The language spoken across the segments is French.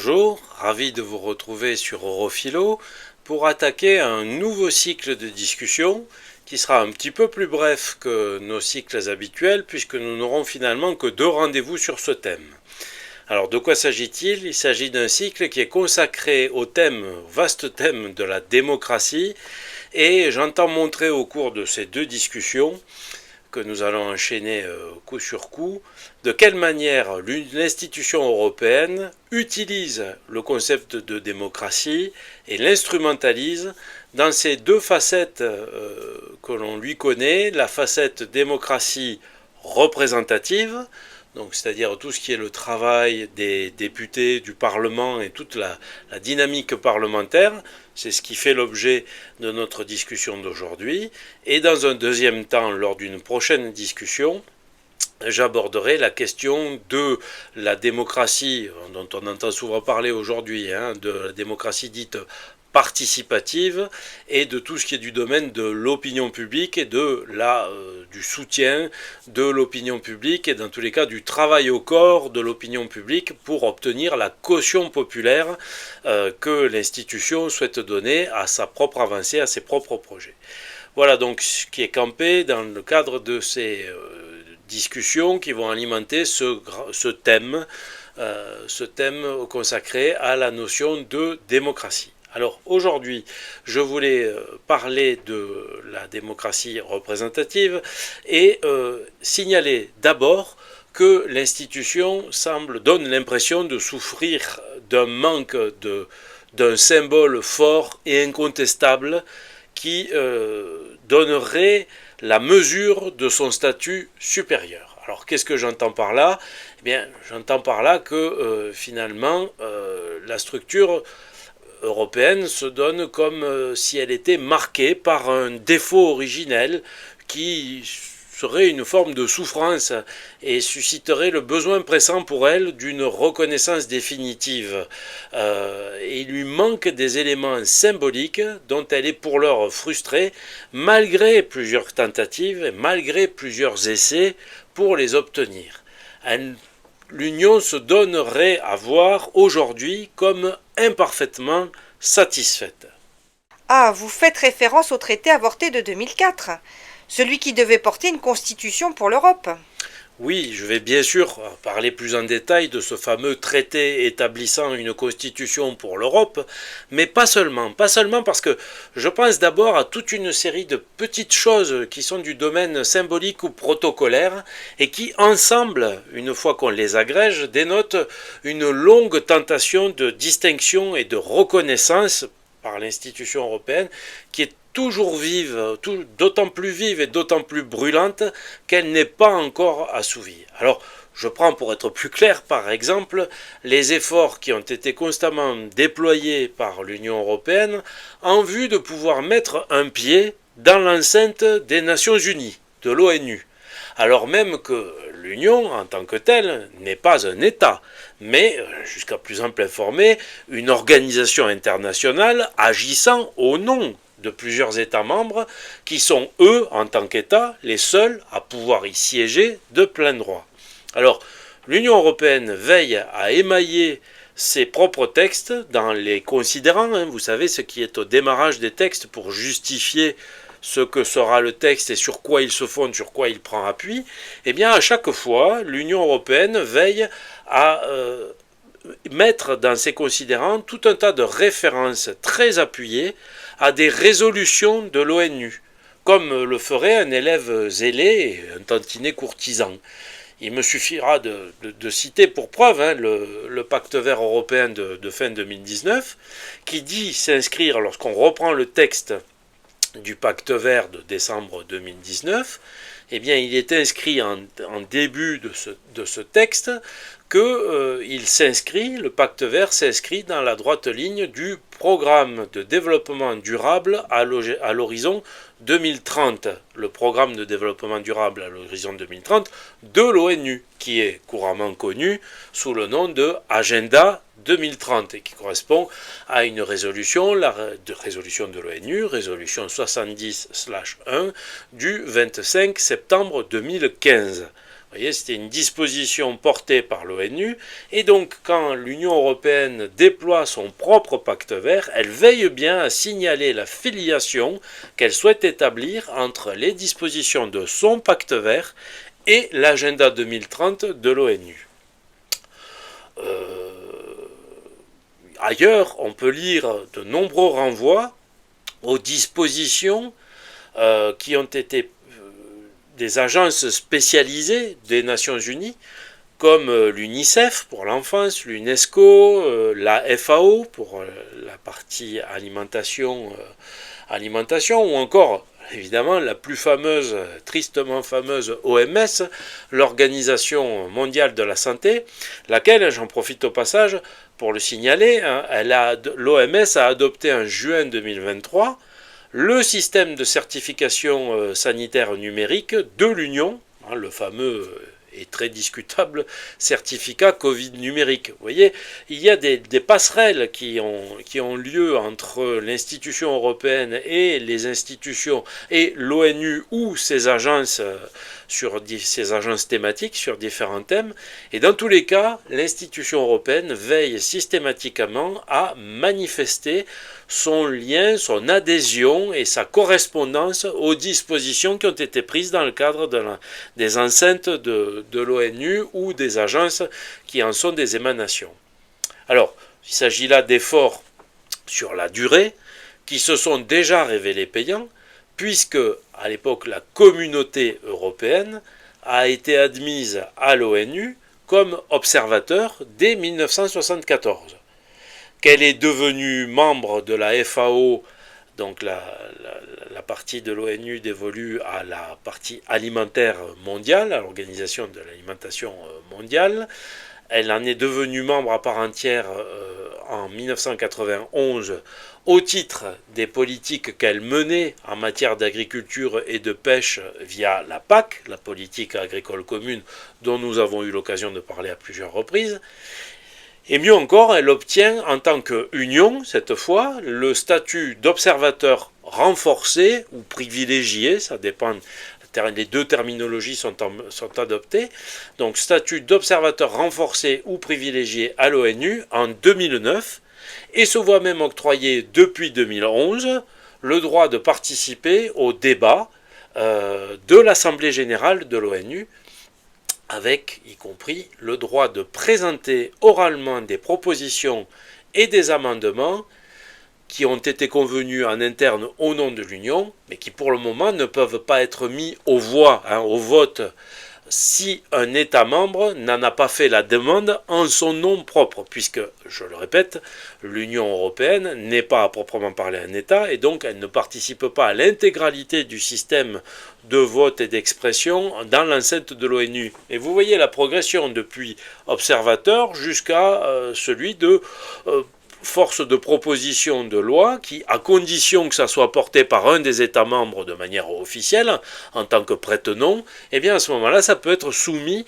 Bonjour, ravi de vous retrouver sur Europhilo pour attaquer un nouveau cycle de discussion qui sera un petit peu plus bref que nos cycles habituels puisque nous n'aurons finalement que 2 rendez-vous sur ce thème. Alors de quoi s'agit-il? Il s'agit d'un cycle qui est consacré au vaste thème de la démocratie, et j'entends montrer au cours de ces 2 discussions que nous allons enchaîner coup sur coup, de quelle manière l'institution européenne utilise le concept de démocratie et l'instrumentalise dans ces 2 facettes que l'on lui connaît, la facette démocratie représentative, donc c'est-à-dire tout ce qui est le travail des députés, du Parlement et toute la dynamique parlementaire. C'est ce qui fait l'objet de notre discussion d'aujourd'hui. Et dans un deuxième temps, lors d'une prochaine discussion, j'aborderai la question de la démocratie, dont on entend souvent parler aujourd'hui, de la démocratie dite participative, et de tout ce qui est du domaine de l'opinion publique et du soutien de l'opinion publique et dans tous les cas du travail au corps de l'opinion publique pour obtenir la caution populaire que l'institution souhaite donner à sa propre avancée, à ses propres projets. Voilà donc ce qui est campé dans le cadre de ces discussions qui vont alimenter ce thème consacré à la notion de démocratie. Alors aujourd'hui, je voulais parler de la démocratie représentative et signaler d'abord que l'institution donne l'impression de souffrir d'un manque d'un symbole fort et incontestable qui donnerait la mesure de son statut supérieur. Alors qu'est-ce que j'entends par là? Eh bien, j'entends par là que finalement la structure européenne se donne comme si elle était marquée par un défaut originel qui serait une forme de souffrance et susciterait le besoin pressant pour elle d'une reconnaissance définitive. Et il lui manque des éléments symboliques dont elle est pour l'heure frustrée, malgré plusieurs tentatives et malgré plusieurs essais pour les obtenir. L'Union se donnerait à voir aujourd'hui comme imparfaitement satisfaite. Ah, vous faites référence au traité avorté de 2004, celui qui devait porter une constitution pour l'Europe. Oui, je vais bien sûr parler plus en détail de ce fameux traité établissant une constitution pour l'Europe, mais pas seulement parce que je pense d'abord à toute une série de petites choses qui sont du domaine symbolique ou protocolaire et qui, ensemble, une fois qu'on les agrège, dénotent une longue tentation de distinction et de reconnaissance par l'institution européenne qui est toujours vive, d'autant plus vive et d'autant plus brûlante qu'elle n'est pas encore assouvie. Alors, je prends pour être plus clair, par exemple, les efforts qui ont été constamment déployés par l'Union européenne en vue de pouvoir mettre un pied dans l'enceinte des Nations Unies, de l'ONU, alors même que l'Union, en tant que telle, n'est pas un État, mais, jusqu'à plus ample informé, une organisation internationale agissant au nom de plusieurs États membres qui sont, eux, en tant qu'États, les seuls à pouvoir y siéger de plein droit. Alors, l'Union européenne veille à émailler ses propres textes dans les considérants, vous savez, ce qui est au démarrage des textes pour justifier ce que sera le texte et sur quoi il se fonde, sur quoi il prend appui. Eh bien, à chaque fois, l'Union européenne veille à mettre dans ses considérants tout un tas de références très appuyées à des résolutions de l'ONU, comme le ferait un élève zélé et un tantinet courtisan. Il me suffira de citer pour preuve le pacte vert européen de fin 2019, qui dit s'inscrire, lorsqu'on reprend le texte du pacte vert de décembre 2019, eh bien, il est inscrit en début de ce texte que le pacte vert s'inscrit dans la droite ligne du programme de développement durable à l'horizon 2030. Le programme de développement durable à l'horizon 2030 de l'ONU, qui est couramment connu sous le nom de Agenda 2030 et qui correspond à une résolution, résolution de l'ONU, résolution 70/1 du 25 septembre 2015. Vous voyez, c'était une disposition portée par l'ONU, et donc quand l'Union européenne déploie son propre pacte vert, elle veille bien à signaler la filiation qu'elle souhaite établir entre les dispositions de son pacte vert et l'agenda 2030 de l'ONU. Ailleurs, on peut lire de nombreux renvois aux dispositions qui ont été des agences spécialisées des Nations Unies, comme l'UNICEF pour l'enfance, l'UNESCO, la FAO pour la partie alimentation, ou encore évidemment la plus fameuse, tristement fameuse OMS, l'Organisation mondiale de la santé, laquelle, j'en profite au passage pour le signaler, l'OMS a adopté en juin 2023 le système de certification sanitaire numérique de l'Union, le fameux et très discutable certificat Covid numérique. Vous voyez, il y a des passerelles qui ont lieu entre l'institution européenne et les institutions et l'ONU ou ses agences thématiques sur différents thèmes. Et dans tous les cas, l'institution européenne veille systématiquement à manifester son lien, son adhésion et sa correspondance aux dispositions qui ont été prises dans le cadre des enceintes de l'ONU ou des agences qui en sont des émanations. Alors, il s'agit là d'efforts sur la durée qui se sont déjà révélés payants, puisque à l'époque la communauté européenne a été admise à l'ONU comme observateur dès 1974. Qu'elle est devenue membre de la FAO, donc la partie de l'ONU dévolue à la partie alimentaire mondiale, à l'Organisation de l'alimentation mondiale. Elle en est devenue membre à part entière en 1991 au titre des politiques qu'elle menait en matière d'agriculture et de pêche via la PAC, la politique agricole commune, dont nous avons eu l'occasion de parler à plusieurs reprises. Et mieux encore, elle obtient en tant qu'union, cette fois, le statut d'observateur renforcé ou privilégié, ça dépend, les deux terminologies sont adoptées, donc statut d'observateur renforcé ou privilégié à l'ONU en 2009, et se voit même octroyer depuis 2011 le droit de participer au débat de l'Assemblée générale de l'ONU, avec y compris le droit de présenter oralement des propositions et des amendements qui ont été convenus en interne au nom de l'Union, mais qui pour le moment ne peuvent pas être mis au vote, si un État membre n'en a pas fait la demande en son nom propre, puisque, je le répète, l'Union européenne n'est pas à proprement parler un État, et donc elle ne participe pas à l'intégralité du système de vote et d'expression dans l'enceinte de l'ONU. Et vous voyez la progression depuis observateur jusqu'à celui de force de proposition de loi qui, à condition que ça soit porté par un des États membres de manière officielle, en tant que prête-nom, eh bien à ce moment-là, ça peut être soumis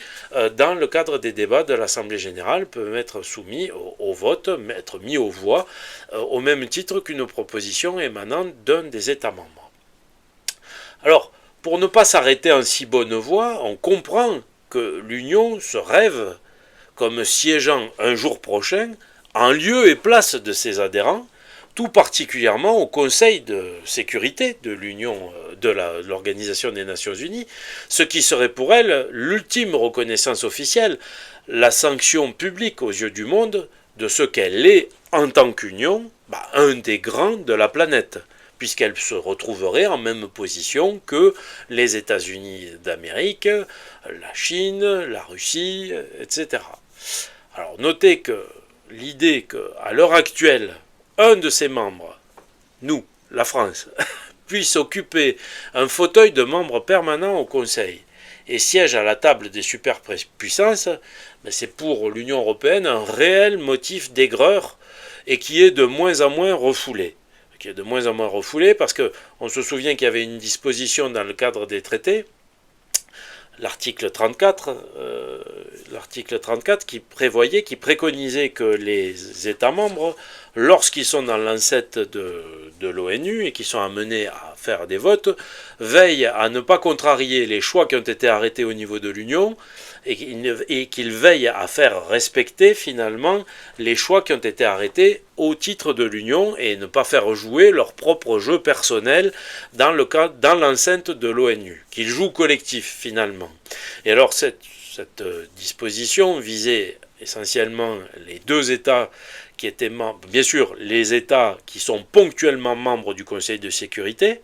dans le cadre des débats de l'Assemblée générale, peut être soumis au vote, être mis aux voix, au même titre qu'une proposition émanant d'un des États membres. Alors, pour ne pas s'arrêter en si bonne voie, on comprend que l'Union se rêve comme siégeant un jour prochain en lieu et place de ses adhérents, tout particulièrement au Conseil de sécurité de l'Union, de l'Organisation des Nations Unies, ce qui serait pour elle l'ultime reconnaissance officielle, la sanction publique aux yeux du monde de ce qu'elle est en tant qu'Union, un des grands de la planète, puisqu'elle se retrouverait en même position que les États-Unis d'Amérique, la Chine, la Russie, etc. Alors notez que l'idée qu'à l'heure actuelle, un de ses membres, nous, la France, puisse occuper un fauteuil de membre permanent au Conseil et siège à la table des superpuissances, c'est pour l'Union européenne un réel motif d'aigreur et qui est de moins en moins refoulé. Parce qu'on se souvient qu'il y avait une disposition dans le cadre des traités, l'article 34, l'article 34 qui préconisait que les États membres, lorsqu'ils sont dans l'enceinte de l'ONU et qui sont amenés à faire des votes, veillent à ne pas contrarier les choix qui ont été arrêtés au niveau de l'Union et qu'ils veillent à faire respecter finalement les choix qui ont été arrêtés au titre de l'Union et ne pas faire jouer leur propre jeu personnel dans l'enceinte de l'ONU, qu'ils jouent collectif finalement. Et alors cette disposition visait essentiellement les deux États qui étaient membres, bien sûr les États qui sont ponctuellement membres du Conseil de sécurité,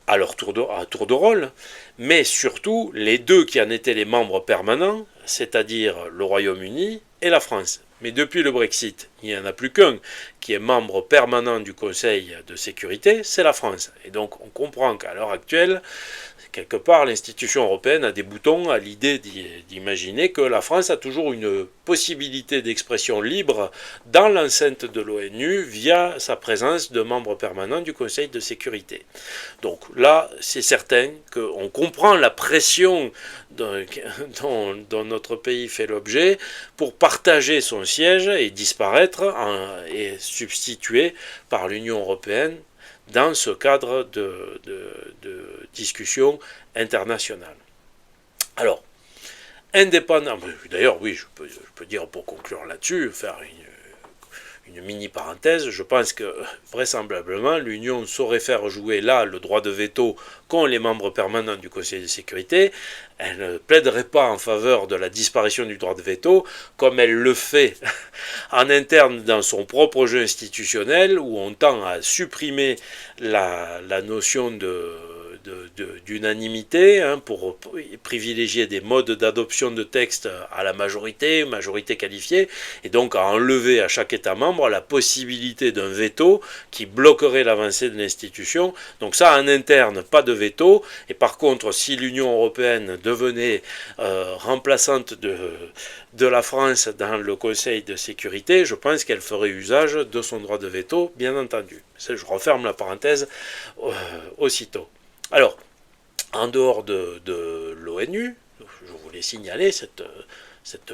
à tour de rôle, mais surtout les deux qui en étaient les membres permanents, c'est-à-dire le Royaume-Uni et la France. Mais depuis le Brexit, il n'y en a plus qu'un qui est membre permanent du Conseil de sécurité, c'est la France. Et donc on comprend qu'à l'heure actuelle, quelque part, l'institution européenne a des boutons à l'idée d'imaginer que la France a toujours une possibilité d'expression libre dans l'enceinte de l'ONU via sa présence de membre permanent du Conseil de sécurité. Donc là, c'est certain qu'on comprend la pression dont notre pays fait l'objet pour partager son siège et disparaître et substituer par l'Union européenne dans ce cadre de discussion internationale. Alors, indépendant, d'ailleurs oui, je peux dire pour conclure là-dessus, faire une mini-parenthèse, je pense que vraisemblablement l'Union saurait faire jouer là le droit de veto qu'ont les membres permanents du Conseil de sécurité. Elle ne plaiderait pas en faveur de la disparition du droit de veto comme elle le fait en interne dans son propre jeu institutionnel où on tend à supprimer la notion d'unanimité pour privilégier des modes d'adoption de textes à la majorité qualifiée, et donc à enlever à chaque État membre la possibilité d'un veto qui bloquerait l'avancée de l'institution. Donc ça, en interne, pas de veto, et par contre, si l'Union européenne devenait remplaçante de la France dans le Conseil de sécurité, je pense qu'elle ferait usage de son droit de veto, bien entendu. Je referme la parenthèse aussitôt. Alors, en dehors de l'ONU, je voulais signaler cette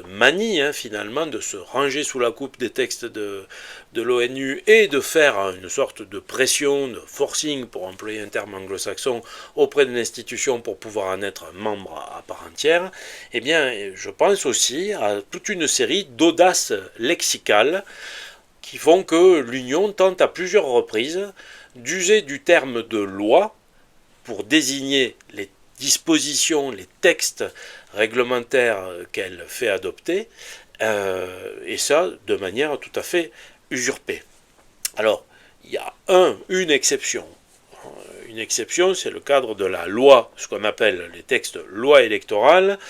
manie finalement de se ranger sous la coupe des textes de l'ONU et de faire une sorte de pression, de forcing, pour employer un terme anglo-saxon, auprès de l'institution pour pouvoir en être membre à part entière. Eh bien, je pense aussi à toute une série d'audaces lexicales qui font que l'Union tente à plusieurs reprises d'user du terme de loi pour désigner les dispositions, les textes réglementaires qu'elle fait adopter, et ça de manière tout à fait usurpée. Alors, il y a une exception. Une exception, c'est le cadre de la loi, ce qu'on appelle les textes loi électorale.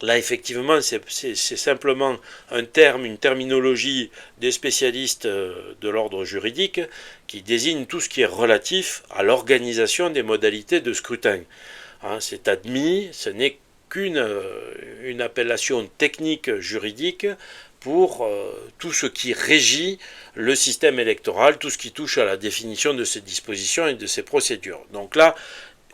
Là, effectivement, c'est simplement un terme, une terminologie des spécialistes de l'ordre juridique qui désigne tout ce qui est relatif à l'organisation des modalités de scrutin. C'est admis, ce n'est qu'une appellation technique juridique pour tout ce qui régit le système électoral, tout ce qui touche à la définition de ses dispositions et de ses procédures. Donc là,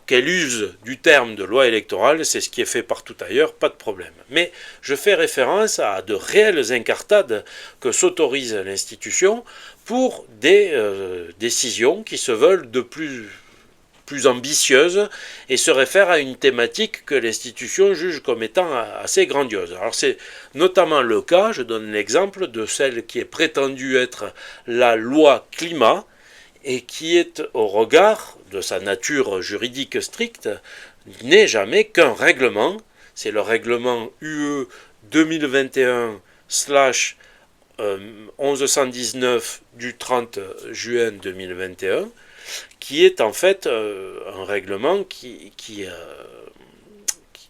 qu'elle use du terme de loi électorale, c'est ce qui est fait partout ailleurs, pas de problème. Mais je fais référence à de réelles incartades que s'autorise l'institution pour des décisions qui se veulent de plus ambitieuses et se réfèrent à une thématique que l'institution juge comme étant assez grandiose. Alors c'est notamment le cas, je donne l'exemple de celle qui est prétendue être la loi climat, et qui est, au regard de sa nature juridique stricte, n'est jamais qu'un règlement. C'est le règlement UE 2021/1119 du 30 juin 2021, qui est en fait un règlement qui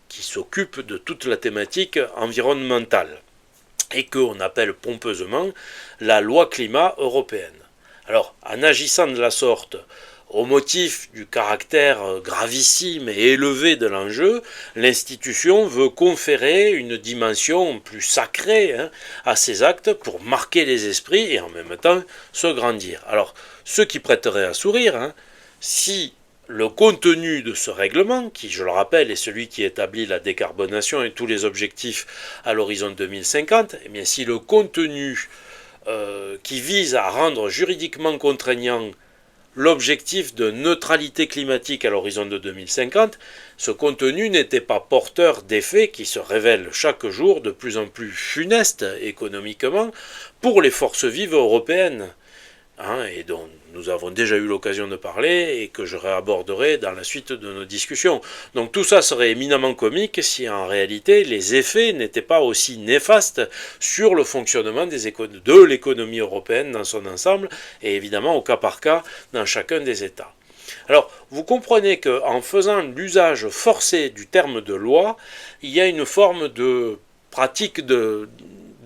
s'occupe de toute la thématique environnementale et qu'on appelle pompeusement la loi climat européenne. Alors, en agissant de la sorte, au motif du caractère gravissime et élevé de l'enjeu, l'institution veut conférer une dimension plus sacrée à ses actes pour marquer les esprits et en même temps se grandir. Alors, ce qui prêterait à sourire, si le contenu de ce règlement, qui, je le rappelle, est celui qui établit la décarbonation et tous les objectifs à l'horizon 2050, eh bien, si le contenu qui vise à rendre juridiquement contraignant l'objectif de neutralité climatique à l'horizon de 2050, ce contenu n'était pas porteur d'effets qui se révèlent chaque jour de plus en plus funestes économiquement pour les forces vives européennes. Et dont nous avons déjà eu l'occasion de parler et que je réaborderai dans la suite de nos discussions. Donc tout ça serait éminemment comique si en réalité les effets n'étaient pas aussi néfastes sur le fonctionnement de l'économie européenne dans son ensemble et évidemment au cas par cas dans chacun des États. Alors, vous comprenez qu'en faisant l'usage forcé du terme de loi, il y a une forme de pratique de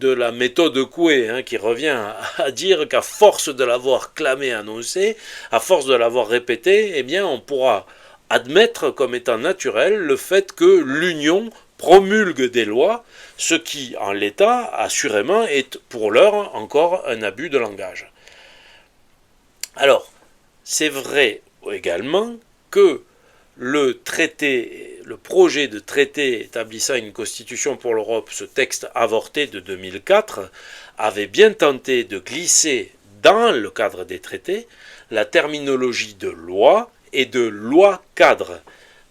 la méthode Coué, qui revient à dire qu'à force de l'avoir clamé, annoncé, à force de l'avoir répété, eh bien on pourra admettre comme étant naturel le fait que l'Union promulgue des lois, ce qui, en l'état, assurément, est pour l'heure encore un abus de langage. Alors, c'est vrai également que le projet de traité établissant une constitution pour l'Europe, ce texte avorté de 2004, avait bien tenté de glisser dans le cadre des traités la terminologie de loi et de loi cadre.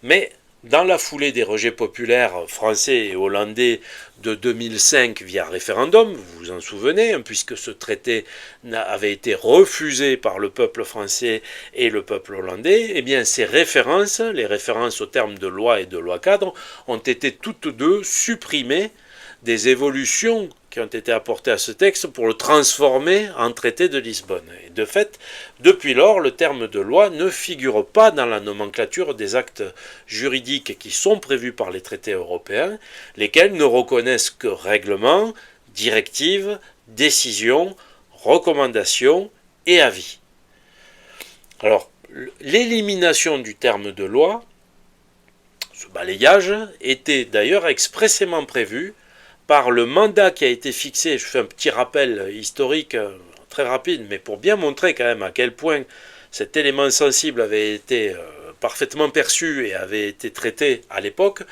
Mais dans la foulée des rejets populaires français et hollandais de 2005 via référendum, vous vous en souvenez, puisque ce traité avait été refusé par le peuple français et le peuple hollandais, eh bien ces références, les références aux termes de loi et de loi cadre, ont été toutes deux supprimées des évolutions qui ont été apportées à ce texte pour le transformer en traité de Lisbonne. Et de fait, depuis lors, le terme de loi ne figure pas dans la nomenclature des actes juridiques qui sont prévus par les traités européens, lesquels ne reconnaissent que règlements, directives, décisions, recommandations et avis. Alors, l'élimination du terme de loi, ce balayage, était d'ailleurs expressément prévu par le mandat qui a été fixé. Je fais un petit rappel historique très rapide, mais pour bien montrer quand même à quel point cet élément sensible avait été parfaitement perçu et avait été traité à l'époque.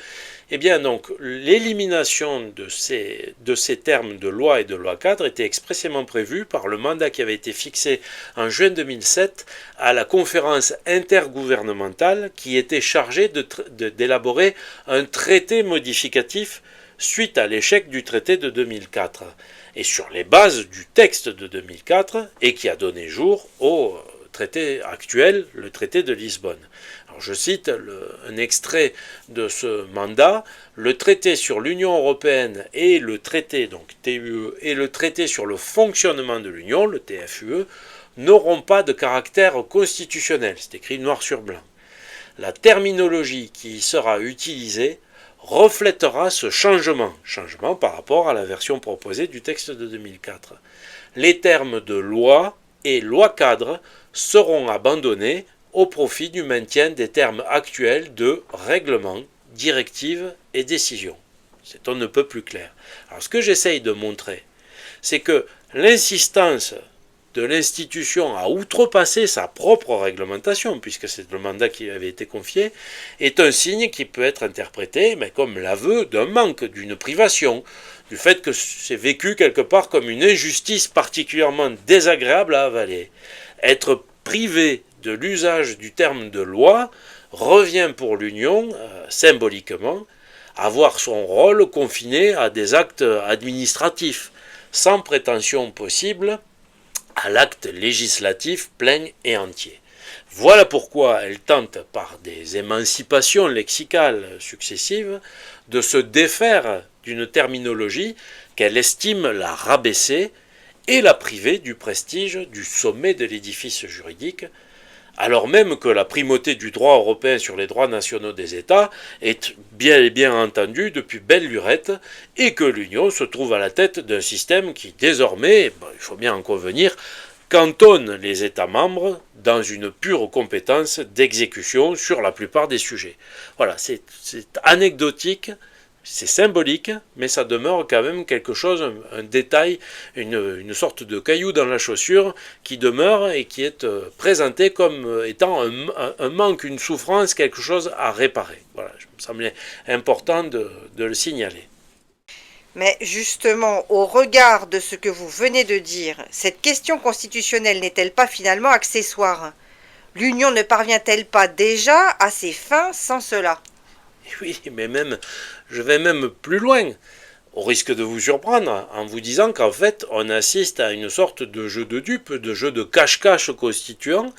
Eh bien donc, l'élimination de ces termes de loi et de loi cadre était expressément prévue par le mandat qui avait été fixé en juin 2007 à la conférence intergouvernementale qui était chargée d'élaborer un traité modificatif suite à l'échec du traité de 2004, et sur les bases du texte de 2004, et qui a donné jour au traité actuel, le traité de Lisbonne. Alors je cite un extrait de ce mandat. Le traité sur l'Union européenne et le traité, donc TUE, et le traité sur le fonctionnement de l'Union, le TFUE, n'auront pas de caractère constitutionnel. C'est écrit noir sur blanc. La terminologie qui y sera utilisée reflètera ce changement par rapport à la version proposée du texte de 2004. Les termes de loi et loi cadre seront abandonnés au profit du maintien des termes actuels de règlement, directive et décision. C'est on ne peut plus clair. Alors ce que j'essaye de montrer, c'est que l'insistance de l'institution à outrepasser sa propre réglementation, puisque c'est le mandat qui avait été confié, est un signe qui peut être interprété comme l'aveu d'un manque, d'une privation, du fait que c'est vécu quelque part comme une injustice particulièrement désagréable à avaler. Être privé de l'usage du terme de loi revient pour l'Union, symboliquement, à voir son rôle confiné à des actes administratifs, sans prétention possible à l'acte législatif plein et entier. Voilà pourquoi elle tente, par des émancipations lexicales successives, de se défaire d'une terminologie qu'elle estime la rabaisser et la priver du prestige du sommet de l'édifice juridique, alors même que la primauté du droit européen sur les droits nationaux des États est bien et bien entendue depuis belle lurette, et que l'Union se trouve à la tête d'un système qui désormais, il faut bien en convenir, cantonne les États membres dans une pure compétence d'exécution sur la plupart des sujets. Voilà, c'est anecdotique, C'est symbolique, mais ça demeure quand même quelque chose, un détail, une sorte de caillou dans la chaussure qui demeure et qui est présenté comme étant un manque, une souffrance, quelque chose à réparer. Voilà, il me semblait important de le signaler. Mais justement, au regard de ce que vous venez de dire, cette question constitutionnelle n'est-elle pas finalement accessoire? L'Union ne parvient-elle pas déjà à ses fins sans cela? Oui, mais même, je vais même plus loin, au risque de vous surprendre, en vous disant qu'en fait, on assiste à une sorte de jeu de dupes, de jeu de cache-cache constituant,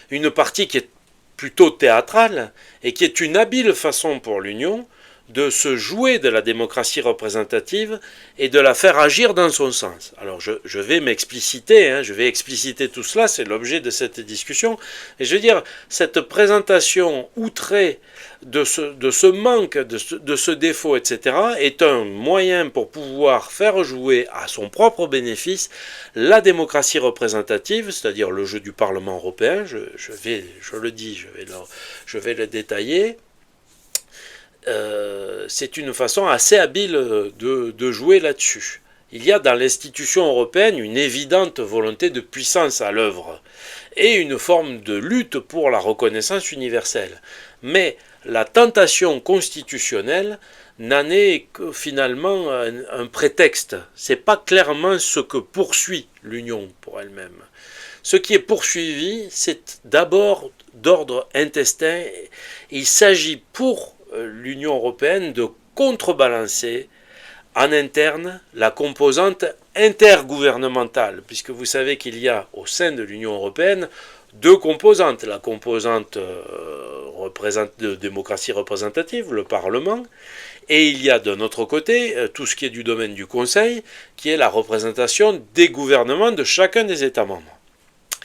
une partie qui est plutôt théâtrale et qui est une habile façon pour l'Union de se jouer de la démocratie représentative et de la faire agir dans son sens. Alors je vais m'expliciter, je vais expliciter tout cela, c'est l'objet de cette discussion. Et je veux dire, cette présentation outrée de ce manque, de ce défaut, etc., est un moyen pour pouvoir faire jouer à son propre bénéfice la démocratie représentative, c'est-à-dire le jeu du Parlement européen, je vais le détailler. C'est une façon assez habile de jouer là-dessus. Il y a dans l'institution européenne une évidente volonté de puissance à l'œuvre et une forme de lutte pour la reconnaissance universelle. Mais la tentation constitutionnelle n'en est que finalement un prétexte. Ce n'est pas clairement ce que poursuit l'Union pour elle-même. Ce qui est poursuivi, c'est d'abord d'ordre intestin. Il s'agit pour l'Union européenne de contrebalancer en interne la composante intergouvernementale, puisque vous savez qu'il y a au sein de l'Union européenne deux composantes. La composante de démocratie représentative, le Parlement, et il y a d'un autre côté tout ce qui est du domaine du Conseil, qui est la représentation des gouvernements de chacun des États membres.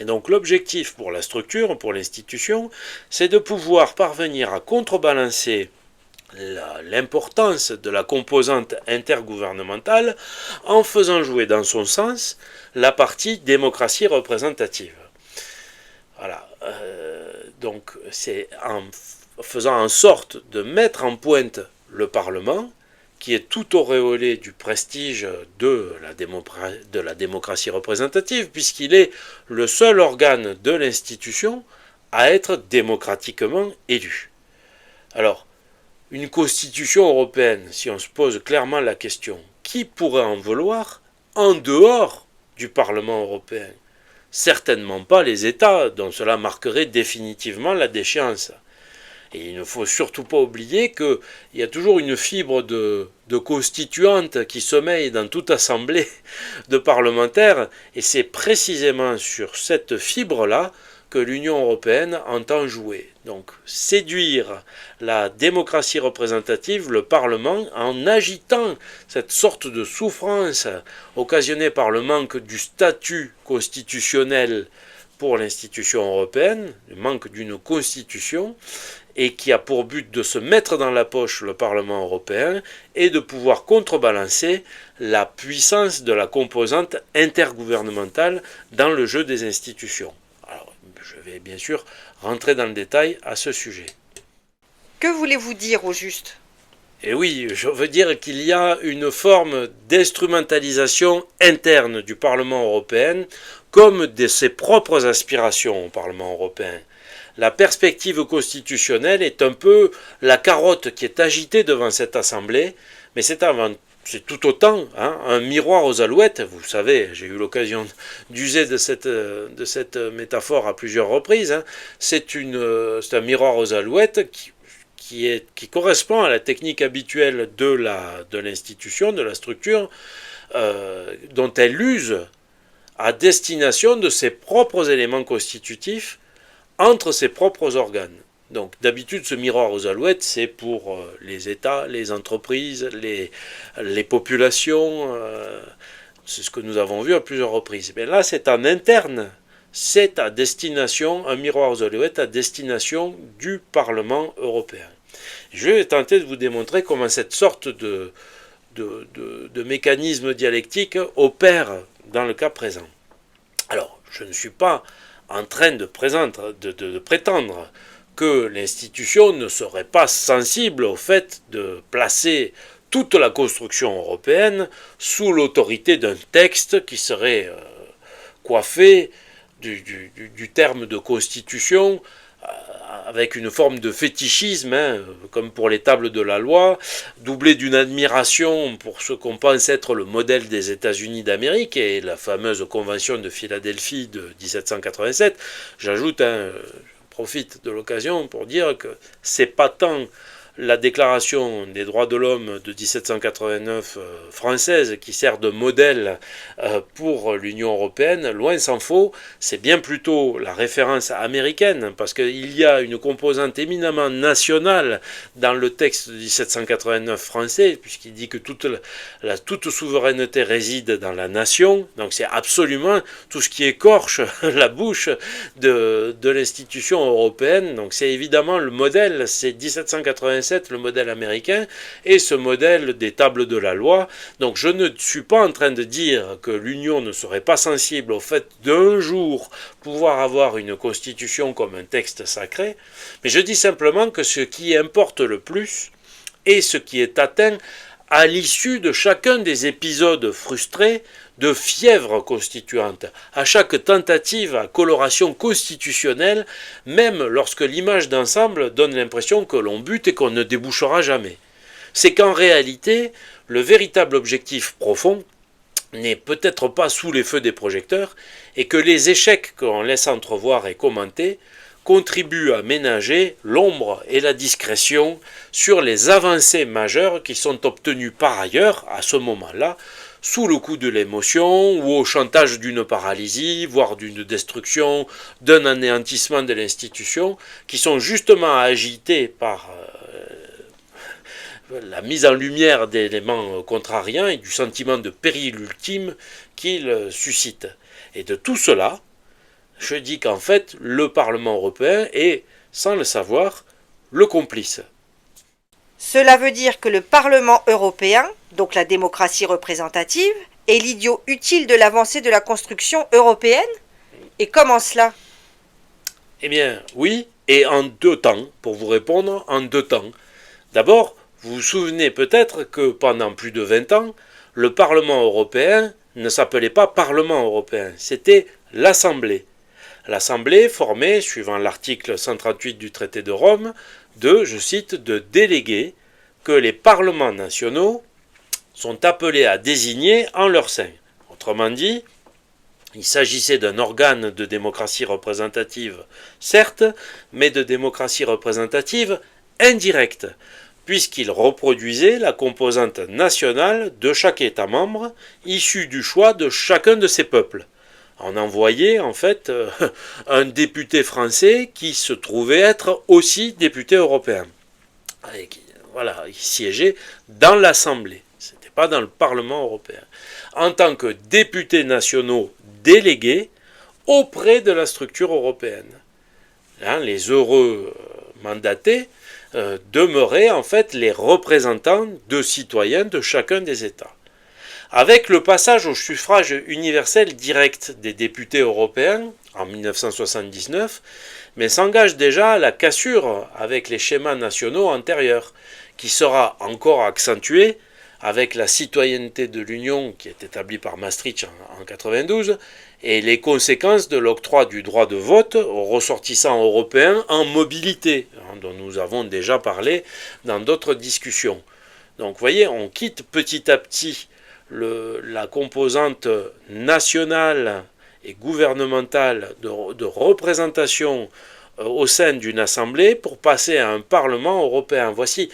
Et donc l'objectif pour la structure, pour l'institution, c'est de pouvoir parvenir à contrebalancer l'importance de la composante intergouvernementale en faisant jouer dans son sens la partie démocratie représentative. Voilà. Donc c'est en faisant en sorte de mettre en pointe le Parlement, qui est tout auréolé du prestige de la démocratie représentative, puisqu'il est le seul organe de l'institution à être démocratiquement élu. Alors, une constitution européenne, si on se pose clairement la question, qui pourrait en vouloir en dehors du Parlement européen? Certainement pas les États, dont cela marquerait définitivement la déchéance. Et il ne faut surtout pas oublier qu'il y a toujours une fibre de constituante qui sommeille dans toute assemblée de parlementaires, et c'est précisément sur cette fibre-là que l'Union européenne entend jouer. Donc séduire la démocratie représentative, le Parlement, en agitant cette sorte de souffrance occasionnée par le manque du statut constitutionnel pour l'institution européenne, le manque d'une constitution, et qui a pour but de se mettre dans la poche le Parlement européen et de pouvoir contrebalancer la puissance de la composante intergouvernementale dans le jeu des institutions. Alors, je vais bien sûr rentrer dans le détail à ce sujet. Que voulez-vous dire au juste? Et oui, je veux dire qu'il y a une forme d'instrumentalisation interne du Parlement européen comme de ses propres aspirations au Parlement européen. La perspective constitutionnelle est un peu la carotte qui est agitée devant cette Assemblée, mais c'est tout autant un miroir aux alouettes. Vous savez, j'ai eu l'occasion d'user de cette métaphore à plusieurs reprises. C'est un miroir aux alouettes qui correspond à la technique habituelle de l'institution, de la structure, dont elle use à destination de ses propres éléments constitutifs entre ses propres organes. Donc d'habitude ce miroir aux alouettes c'est pour les États, les entreprises, les populations, c'est ce que nous avons vu à plusieurs reprises. Mais là c'est en interne, c'est à destination, un miroir aux alouettes à destination du Parlement européen. Je vais tenter de vous démontrer comment cette sorte de mécanisme dialectique opère dans le cas présent. Alors, je ne suis pas en train de prétendre que l'institution ne serait pas sensible au fait de placer toute la construction européenne sous l'autorité d'un texte qui serait coiffé du terme de constitution, avec une forme de fétichisme, comme pour les tables de la loi, doublé d'une admiration pour ce qu'on pense être le modèle des États-Unis d'Amérique et la fameuse Convention de Philadelphie de 1787. J'ajoute, je profite de l'occasion pour dire que c'est pas tant la Déclaration des droits de l'homme de 1789 française qui sert de modèle pour l'Union européenne, loin s'en faut, c'est bien plutôt la référence américaine, parce qu'il y a une composante éminemment nationale dans le texte de 1789 français, puisqu'il dit que toute souveraineté réside dans la nation, donc c'est absolument tout ce qui écorche la bouche de l'institution européenne, donc c'est évidemment le modèle, c'est 1787, le modèle américain, et ce modèle des tables de la loi. Donc je ne suis pas en train de dire que l'Union ne serait pas sensible au fait d'un jour pouvoir avoir une constitution comme un texte sacré, mais je dis simplement que ce qui importe le plus est ce qui est atteint à l'issue de chacun des épisodes frustrés de fièvre constituante, à chaque tentative à coloration constitutionnelle, même lorsque l'image d'ensemble donne l'impression que l'on bute et qu'on ne débouchera jamais. C'est qu'en réalité, le véritable objectif profond n'est peut-être pas sous les feux des projecteurs, et que les échecs qu'on laisse entrevoir et commenter contribuent à ménager l'ombre et la discrétion sur les avancées majeures qui sont obtenues par ailleurs, à ce moment-là, sous le coup de l'émotion ou au chantage d'une paralysie, voire d'une destruction, d'un anéantissement de l'institution, qui sont justement agités par la mise en lumière d'éléments contrariants et du sentiment de péril ultime qu'ils suscitent. Et de tout cela, je dis qu'en fait, le Parlement européen est, sans le savoir, le complice. Cela veut dire que le Parlement européen, donc la démocratie représentative, est l'idiot utile de l'avancée de la construction européenne? Et comment cela? Eh bien, oui, et en deux temps, pour vous répondre, en deux temps. D'abord, vous vous souvenez peut-être que pendant plus de 20 ans, le Parlement européen ne s'appelait pas Parlement européen, c'était l'Assemblée. L'Assemblée formée, suivant l'article 138 du traité de Rome, je cite, de délégués que les parlements nationaux sont appelés à désigner en leur sein. Autrement dit, il s'agissait d'un organe de démocratie représentative, certes, mais de démocratie représentative indirecte, puisqu'il reproduisait la composante nationale de chaque État membre, issue du choix de chacun de ses peuples. On envoyait en fait un député français qui se trouvait être aussi député européen. Et qui, voilà, il siégeait dans l'Assemblée, ce n'était pas dans le Parlement européen, en tant que députés nationaux délégués auprès de la structure européenne. Hein, les heureux mandatés demeuraient en fait les représentants de citoyens de chacun des États. Avec le passage au suffrage universel direct des députés européens en 1979, mais s'engage déjà la cassure avec les schémas nationaux antérieurs, qui sera encore accentuée avec la citoyenneté de l'Union qui est établie par Maastricht en 1992 et les conséquences de l'octroi du droit de vote aux ressortissants européens en mobilité, dont nous avons déjà parlé dans d'autres discussions. Donc vous voyez, on quitte petit à petit la composante nationale et gouvernementale de représentation au sein d'une assemblée pour passer à un parlement européen. Voici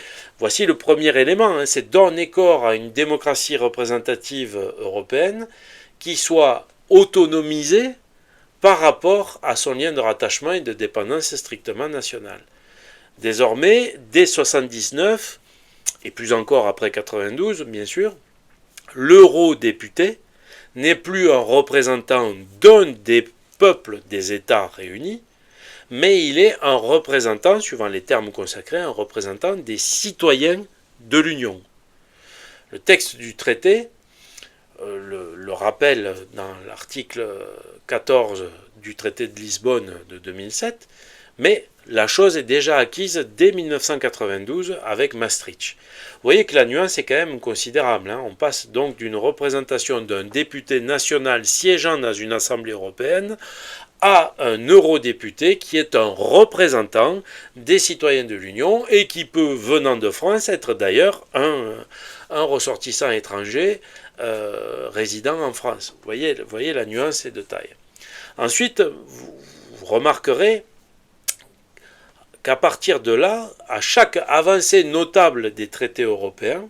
le premier élément, c'est donner corps à une démocratie représentative européenne qui soit autonomisée par rapport à son lien de rattachement et de dépendance strictement nationale. Désormais, dès 1979, et plus encore après 1992, bien sûr, l'eurodéputé n'est plus un représentant d'un des peuples des États réunis, mais il est un représentant, suivant les termes consacrés, un représentant des citoyens de l'Union. Le texte du traité le rappelle dans l'article 14 du traité de Lisbonne de 2007, Mais la chose est déjà acquise dès 1992 avec Maastricht. Vous voyez que la nuance est quand même considérable. On passe donc d'une représentation d'un député national siégeant dans une assemblée européenne à un eurodéputé qui est un représentant des citoyens de l'Union et qui peut, venant de France, être d'ailleurs un ressortissant étranger résidant en France. Vous voyez, la nuance est de taille. Ensuite, vous remarquerez qu'à partir de là, à chaque avancée notable des traités européens,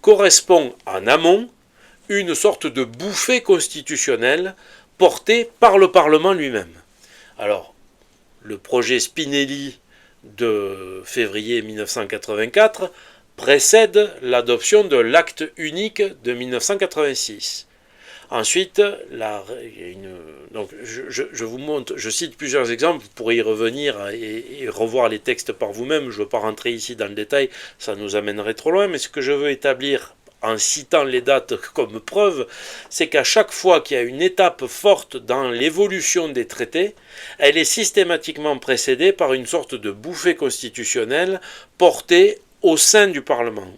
correspond en amont une sorte de bouffée constitutionnelle portée par le Parlement lui-même. Alors, le projet Spinelli de février 1984 précède l'adoption de l'acte unique de 1986. Ensuite, donc je vous montre, je cite plusieurs exemples, vous pourrez y revenir et revoir les textes par vous-même. Je ne veux pas rentrer ici dans le détail, ça nous amènerait trop loin, mais ce que je veux établir en citant les dates comme preuve, c'est qu'à chaque fois qu'il y a une étape forte dans l'évolution des traités, elle est systématiquement précédée par une sorte de bouffée constitutionnelle portée au sein du Parlement.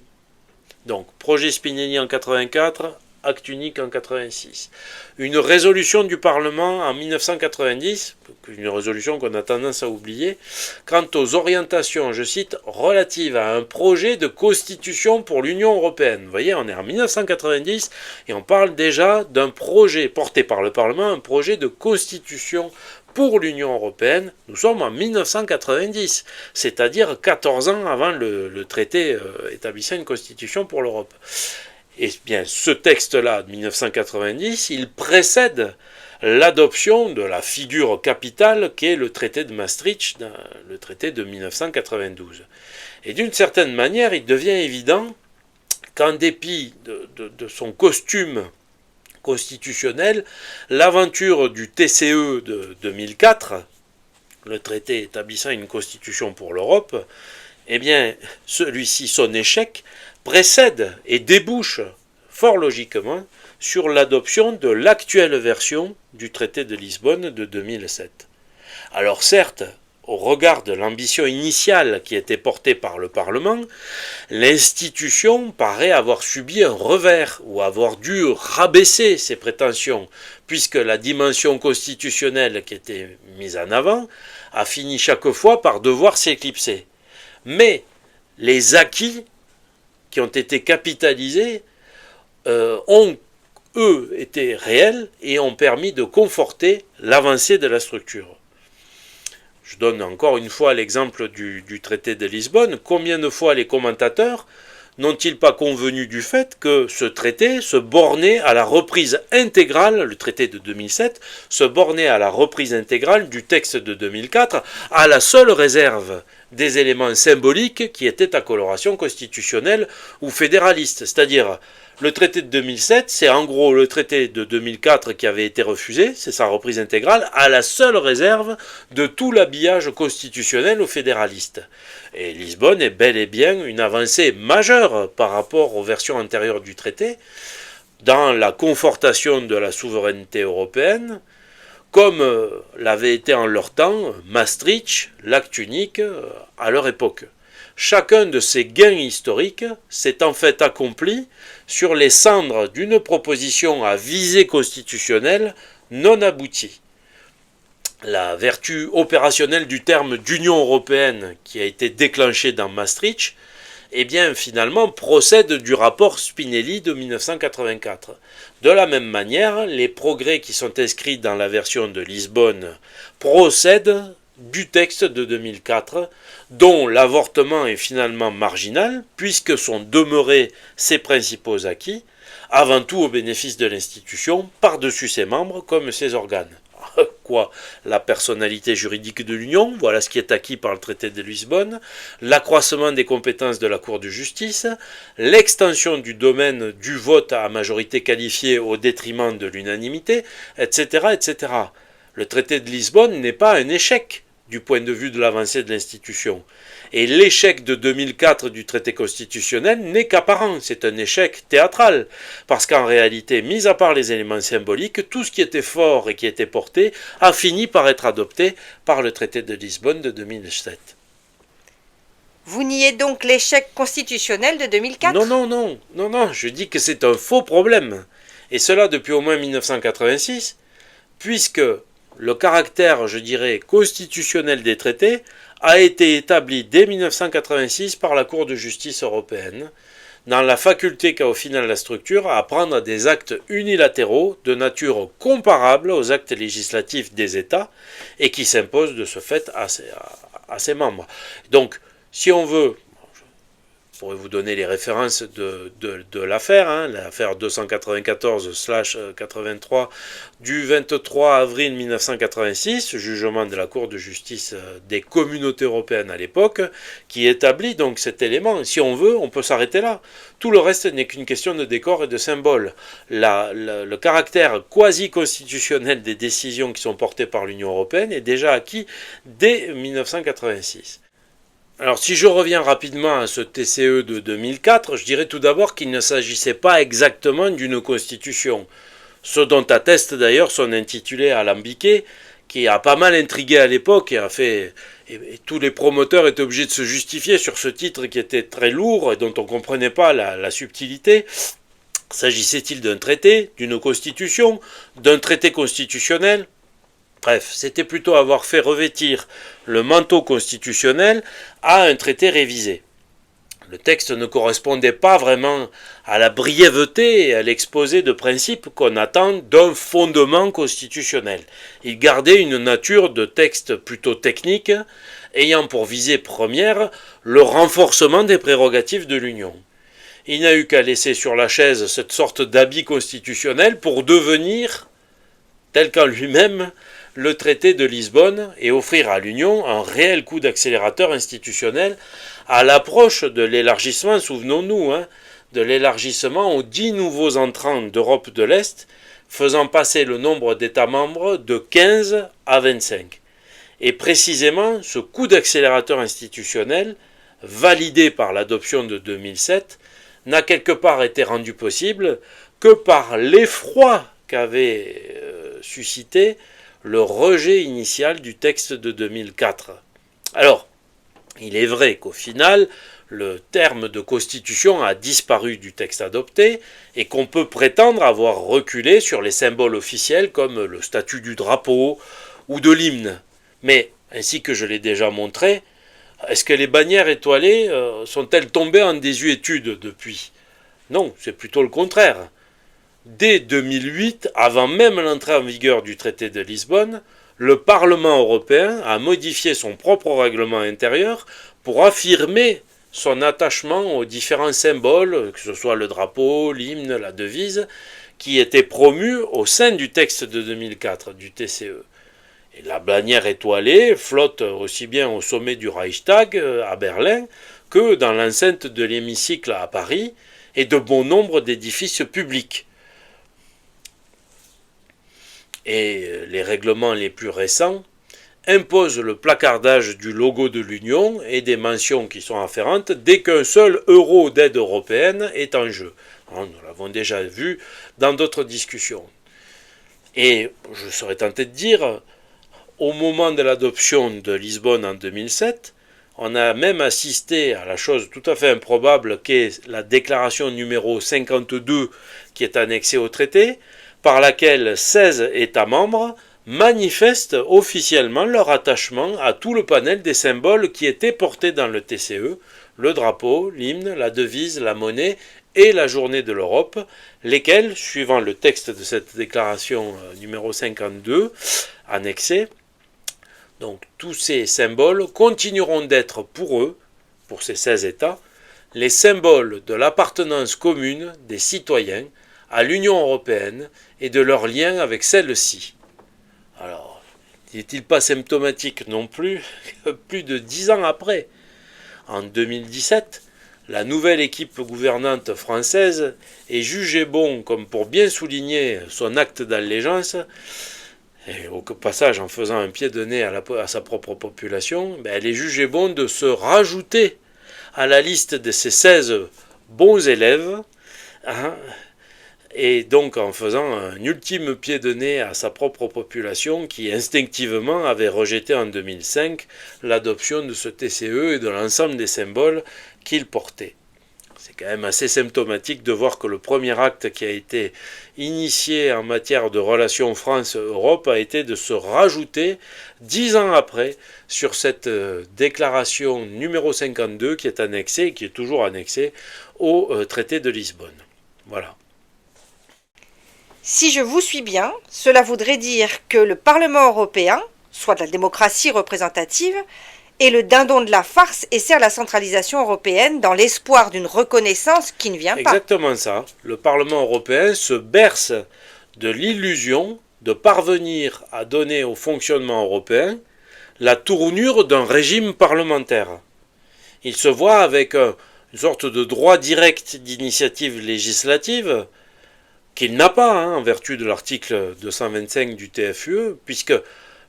Donc, projet Spinelli en 84, acte unique en 86. Une résolution du Parlement en 1990, une résolution qu'on a tendance à oublier, quant aux orientations, je cite, relatives à un projet de constitution pour l'Union européenne. Vous voyez, on est en 1990 et on parle déjà d'un projet porté par le Parlement, un projet de constitution pour l'Union européenne. Nous sommes en 1990, c'est-à-dire 14 ans avant le traité établissant une constitution pour l'Europe. Et bien, ce texte-là de 1990, il précède l'adoption de la figure capitale qu'est le traité de Maastricht, le traité de 1992. Et d'une certaine manière, il devient évident qu'en dépit de son costume constitutionnel, l'aventure du TCE de 2004, le traité établissant une constitution pour l'Europe, eh bien, celui-ci, son échec, précède et débouche fort logiquement sur l'adoption de l'actuelle version du traité de Lisbonne de 2007. Alors certes, au regard de l'ambition initiale qui était portée par le Parlement, l'institution paraît avoir subi un revers ou avoir dû rabaisser ses prétentions, puisque la dimension constitutionnelle qui était mise en avant a fini chaque fois par devoir s'éclipser. Mais les acquis qui ont été capitalisés ont, eux, été réels et ont permis de conforter l'avancée de la structure. Je donne encore une fois l'exemple du traité de Lisbonne. Combien de fois les commentateurs n'ont-ils pas convenu du fait que ce traité se bornait à la reprise intégrale, le traité de 2007, se bornait à la reprise intégrale du texte de 2004, à la seule réserve des éléments symboliques qui étaient à coloration constitutionnelle ou fédéraliste. C'est-à-dire, le traité de 2007, c'est en gros le traité de 2004 qui avait été refusé, c'est sa reprise intégrale, à la seule réserve de tout l'habillage constitutionnel ou fédéraliste. Et Lisbonne est bel et bien une avancée majeure par rapport aux versions antérieures du traité, dans la confortation de la souveraineté européenne, comme l'avait été en leur temps Maastricht, l'acte unique, à leur époque. Chacun de ces gains historiques s'est en fait accompli sur les cendres d'une proposition à visée constitutionnelle non aboutie. La vertu opérationnelle du terme d'Union européenne qui a été déclenchée dans Maastricht, eh bien finalement procède du rapport Spinelli de 1984. De la même manière, les progrès qui sont inscrits dans la version de Lisbonne procèdent du texte de 2004, dont l'avortement est finalement marginal, puisque sont demeurés ses principaux acquis, avant tout au bénéfice de l'institution, par-dessus ses membres comme ses organes. Quoi? La personnalité juridique de l'Union, voilà ce qui est acquis par le traité de Lisbonne, l'accroissement des compétences de la Cour de justice, l'extension du domaine du vote à majorité qualifiée au détriment de l'unanimité, etc., etc. Le traité de Lisbonne n'est pas un échec, du point de vue de l'avancée de l'institution. Et l'échec de 2004 du traité constitutionnel n'est qu'apparent, c'est un échec théâtral, parce qu'en réalité, mis à part les éléments symboliques, tout ce qui était fort et qui était porté a fini par être adopté par le traité de Lisbonne de 2007. Vous niez donc l'échec constitutionnel de 2004 ? Non, je dis que c'est un faux problème. Et cela depuis au moins 1986, puisque le caractère, je dirais, constitutionnel des traités a été établi dès 1986 par la Cour de justice européenne, dans la faculté qu'a au final la structure à prendre des actes unilatéraux de nature comparable aux actes législatifs des États et qui s'imposent de ce fait à ses membres. Donc, si on veut, je pourrais vous donner les références de l'affaire, l'affaire 294/83 du 23 avril 1986, jugement de la Cour de justice des communautés européennes à l'époque, qui établit donc cet élément. Si on veut, on peut s'arrêter là. Tout le reste n'est qu'une question de décor et de symbole. Le caractère quasi-constitutionnel des décisions qui sont portées par l'Union européenne est déjà acquis dès 1986. Alors si je reviens rapidement à ce TCE de 2004, je dirais tout d'abord qu'il ne s'agissait pas exactement d'une constitution, ce dont atteste d'ailleurs son intitulé alambiqué, qui a pas mal intrigué à l'époque et tous les promoteurs étaient obligés de se justifier sur ce titre qui était très lourd et dont on ne comprenait pas la subtilité. S'agissait-il d'un traité, d'une constitution, d'un traité constitutionnel ? Bref, c'était plutôt avoir fait revêtir le manteau constitutionnel à un traité révisé. Le texte ne correspondait pas vraiment à la brièveté et à l'exposé de principes qu'on attend d'un fondement constitutionnel. Il gardait une nature de texte plutôt technique, ayant pour visée première le renforcement des prérogatives de l'Union. Il n'a eu qu'à laisser sur la chaise cette sorte d'habit constitutionnel pour devenir, tel qu'en lui-même, le traité de Lisbonne et offrir à l'Union un réel coup d'accélérateur institutionnel à l'approche de l'élargissement, souvenons-nous, de l'élargissement aux 10 nouveaux entrants d'Europe de l'Est, faisant passer le nombre d'États membres de 15 à 25. Et précisément, ce coup d'accélérateur institutionnel, validé par l'adoption de 2007, n'a quelque part été rendu possible que par l'effroi qu'avait suscité le rejet initial du texte de 2004. Alors, il est vrai qu'au final, le terme de constitution a disparu du texte adopté et qu'on peut prétendre avoir reculé sur les symboles officiels comme le statut du drapeau ou de l'hymne. Mais, ainsi que je l'ai déjà montré, est-ce que les bannières étoilées sont-elles tombées en désuétude depuis ? Non, c'est plutôt le contraire. Dès 2008, avant même l'entrée en vigueur du traité de Lisbonne, le Parlement européen a modifié son propre règlement intérieur pour affirmer son attachement aux différents symboles, que ce soit le drapeau, l'hymne, la devise, qui étaient promus au sein du texte de 2004 du TCE. Et la bannière étoilée flotte aussi bien au sommet du Reichstag à Berlin que dans l'enceinte de l'hémicycle à Paris et de bon nombre d'édifices publics. Et les règlements les plus récents imposent le placardage du logo de l'Union et des mentions qui sont afférentes dès qu'un seul euro d'aide européenne est en jeu. Nous l'avons déjà vu dans d'autres discussions. Et je serais tenté de dire, au moment de l'adoption de Lisbonne en 2007, on a même assisté à la chose tout à fait improbable qu'est la déclaration numéro 52 qui est annexée au traité, par laquelle 16 États membres manifestent officiellement leur attachement à tout le panel des symboles qui étaient portés dans le TCE, le drapeau, l'hymne, la devise, la monnaie et la journée de l'Europe, lesquels, suivant le texte de cette déclaration numéro 52 annexée, donc tous ces symboles continueront d'être pour eux, pour ces 16 États, les symboles de l'appartenance commune des citoyens à l'Union européenne et de leur lien avec celle-ci. Alors, n'est-il pas symptomatique non plus que plus de 10 ans après, en 2017, la nouvelle équipe gouvernante française ait jugé bon, comme pour bien souligner son acte d'allégeance, et au passage en faisant un pied de nez à sa propre population, elle est jugée bon de se rajouter à la liste de ces 16 bons élèves, hein, et donc en faisant un ultime pied de nez à sa propre population qui instinctivement avait rejeté en 2005 l'adoption de ce TCE et de l'ensemble des symboles qu'il portait. C'est quand même assez symptomatique de voir que le premier acte qui a été initié en matière de relations France-Europe a été de se rajouter 10 ans après sur cette déclaration numéro 52 qui est annexée, qui est toujours annexée au traité de Lisbonne. Voilà. Si je vous suis bien, cela voudrait dire que le Parlement européen, soit de la démocratie représentative, est le dindon de la farce et sert la centralisation européenne dans l'espoir d'une reconnaissance qui ne vient pas. Exactement ça. Le Parlement européen se berce de l'illusion de parvenir à donner au fonctionnement européen la tournure d'un régime parlementaire. Il se voit avec une sorte de droit direct d'initiative législative qu'il n'a pas, en vertu de l'article 225 du TFUE, puisque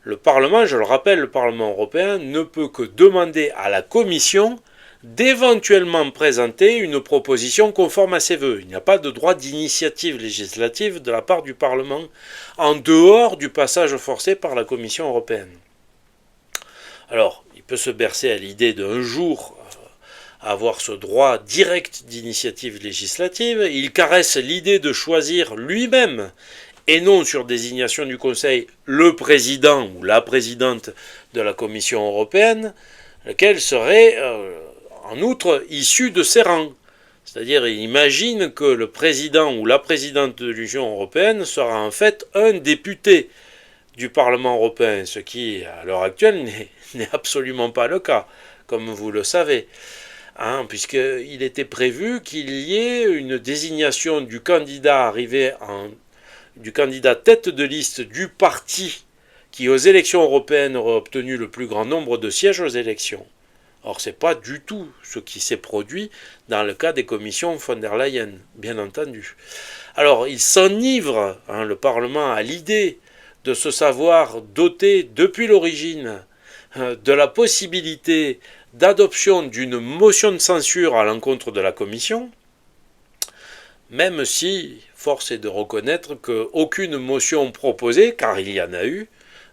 le Parlement, je le rappelle, le Parlement européen ne peut que demander à la Commission d'éventuellement présenter une proposition conforme à ses vœux. Il n'y a pas de droit d'initiative législative de la part du Parlement, en dehors du passage forcé par la Commission européenne. Alors, il peut se bercer à l'idée d'un jour avoir ce droit direct d'initiative législative, il caresse l'idée de choisir lui-même, et non sur désignation du Conseil, le président ou la présidente de la Commission européenne, lequel serait en outre issu de ses rangs. C'est-à-dire, il imagine que le président ou la présidente de l'Union européenne sera en fait un député du Parlement européen, ce qui, à l'heure actuelle, n'est absolument pas le cas, comme vous le savez. Puisqu'il était prévu qu'il y ait une désignation du candidat du candidat tête de liste du parti qui aux élections européennes aurait obtenu le plus grand nombre de sièges aux élections. Or, ce n'est pas du tout ce qui s'est produit dans le cas des commissions von der Leyen, bien entendu. Alors, il s'enivre, le Parlement, à l'idée de se savoir doté depuis l'origine de la possibilité d'adoption d'une motion de censure à l'encontre de la Commission, même si force est de reconnaître qu'aucune motion proposée, car il y en a eu,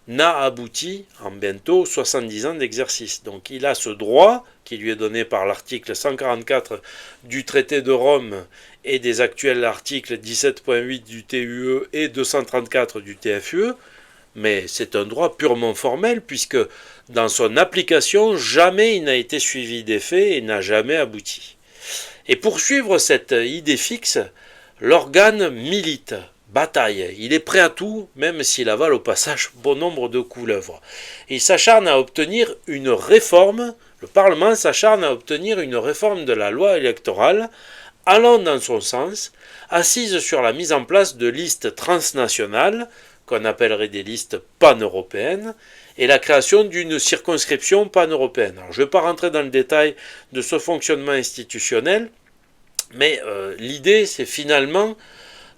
n'a abouti en bientôt 70 ans d'exercice. Donc il a ce droit qui lui est donné par l'article 144 du traité de Rome et des actuels articles 17.8 du TUE et 234 du TFUE, mais c'est un droit purement formel puisque dans son application, jamais il n'a été suivi d'effet et n'a jamais abouti. Et pour suivre cette idée fixe, l'organe milite, bataille, il est prêt à tout, même s'il avale au passage bon nombre de couleuvres. Il s'acharne à obtenir une réforme, le Parlement s'acharne à obtenir une réforme de la loi électorale allant dans son sens, assise sur la mise en place de listes transnationales, qu'on appellerait des listes pan-européennes, et la création d'une circonscription pan-européenne. Alors, je ne vais pas rentrer dans le détail de ce fonctionnement institutionnel, mais l'idée, c'est finalement